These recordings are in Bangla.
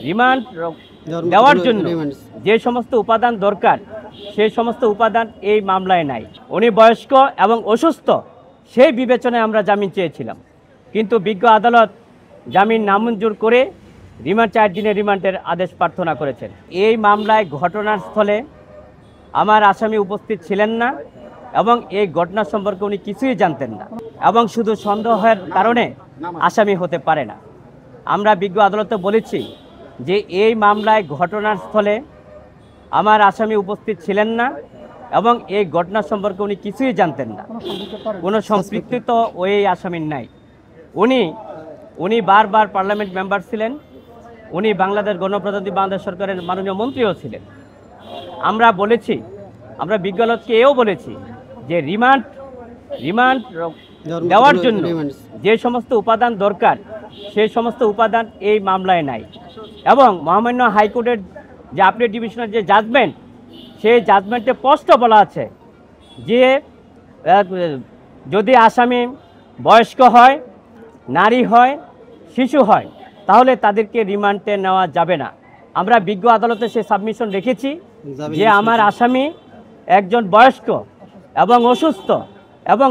রিমান্ড দেওয়ার জন্য যে সমস্ত উপাদান দরকার সেই সমস্ত উপাদান এই মামলায় নাই। উনি বয়স্ক এবং অসুস্থ, সেই বিবেচনায় আমরা জামিন চেয়েছিলাম, কিন্তু বিজ্ঞ আদালত জামিন নামঞ্জুর করে রিমান্ড 4 দিনের রিমান্ডের আদেশ প্রার্থনা করেছেন। এই মামলায় ঘটনাস্থলে আমার আসামি উপস্থিত ছিলেন না এবং এই ঘটনা সম্পর্কে উনি কিছুই জানতেন না এবং শুধু সন্দেহের কারণে আসামি হতে পারে না। আমরা বিজ্ঞ আদালতে বলেছি যে এই মামলায় ঘটনাস্থলে আমার আসামি উপস্থিত ছিলেন না এবং এই ঘটনা সম্পর্কে উনি কিছুই জানতেন না, কোনো সম্পৃক্ত ওই আসামির নাই। উনি বারবার পার্লামেন্ট মেম্বার ছিলেন, উনি বাংলাদেশ গণপ্রজাতন্ত্রী বাংলাদেশ সরকারের মাননীয় মন্ত্রীও ছিলেন। আমরা বিজ্ঞ আদালতকে এও বলেছি যে রিমান্ড দেওয়ার জন্য যে সমস্ত উপাদান দরকার সেই সমস্ত উপাদান এই মামলায় নাই এবং মহামান্য হাইকোর্টের যে আপডেট ডিভিশনের যে জাজমেন্ট, সেই জাজমেন্টে স্পষ্ট বলা আছে যে যদি আসামি বয়স্ক হয়, নারী হয়, শিশু হয়, তাহলে তাদেরকে রিমান্ডে নেওয়া যাবে না। আমরা বিজ্ঞ আদালতে সে সাবমিশন রেখেছি যে আমার আসামি একজন বয়স্ক এবং অসুস্থ এবং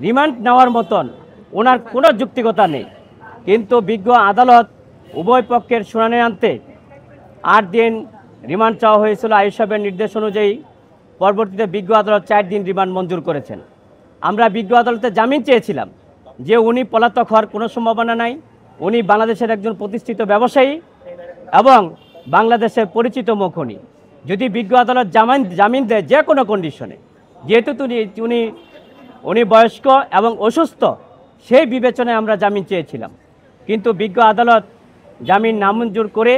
রিমান্ড নেওয়ার মতন ওনার কোনো যুক্তিকতা নেই, কিন্তু বিজ্ঞ আদালত উভয় পক্ষের শুনানি আনতে 8 দিন রিমান্ড চাওয়া হয়েছিল আইয়ুব সাহেবের নির্দেশ অনুযায়ী। পরবর্তীতে বিজ্ঞ আদালত 4 দিন রিমান্ড মঞ্জুর করেছেন। আমরা বিজ্ঞ আদালতে জামিন চেয়েছিলাম যে উনি পলাতক হওয়ার কোনো সম্ভাবনা নাই, উনি বাংলাদেশের একজন প্রতিষ্ঠিত ব্যবসায়ী এবং বাংলাদেশের পরিচিত মুখ। যদি বিজ্ঞ আদালত জামিন দেয় যে কোনো কন্ডিশনে, যেহেতু উনি বয়স্ক এবং অসুস্থ, সেই বিবেচনায় আমরা জামিন চেয়েছিলাম, কিন্তু বিজ্ঞ আদালত জামিন নামঞ্জুর করে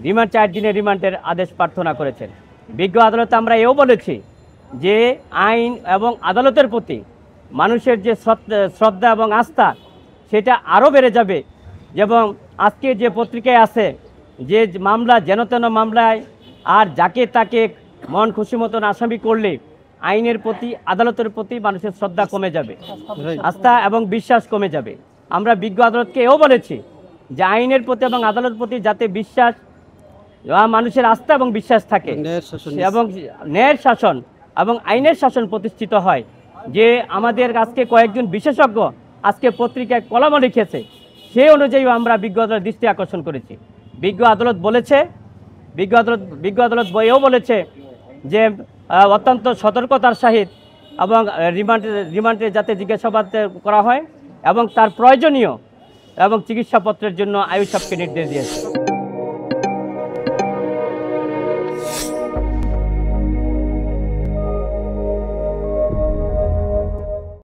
রিমান্ড 4 দিনের রিমান্ডের আদেশ প্রার্থনা করেছেন। বিজ্ঞ আদালতে আমরা এও বলেছি যে আইন এবং আদালতের প্রতি মানুষের যে শ্রদ্ধা এবং আস্থা, সেটা আরও বেড়ে যাবে। এবং আজকে যে পত্রিকায় আছে যে মামলা যেন তেন মামলায় আর যাকে তাকে মন খুশি মতন আসামি করলে আইনের প্রতি, আদালতের প্রতি মানুষের শ্রদ্ধা কমে যাবে, আস্থা এবং বিশ্বাস কমে যাবে। আমরা বিজ্ঞ আদালতকে এও বলেছি যে আইনের প্রতি এবং আদালতের প্রতি যাতে বিশ্বাস, মানুষের আস্থা এবং বিশ্বাস থাকে এবং ন্যায়ের শাসন এবং আইনের শাসন প্রতিষ্ঠিত হয়। যে আমাদের আজকে কয়েকজন বিশেষজ্ঞ আজকে পত্রিকায় কলামও লিখেছে, সেই অনুযায়ী আমরা বিজ্ঞ আদালতের দৃষ্টি আকর্ষণ করেছি। বিজ্ঞ আদালত বইয়েও বলেছে যে অত্যন্ত সতর্কতার সহিত এবং রিমান্ডে যাতে জিজ্ঞাসাবাদ করা হয় এবং তার প্রয়োজনীয় এবং চিকিৎসাপত্রের জন্য আইয়ুব সাহেবকে নির্দেশ দিয়েছে।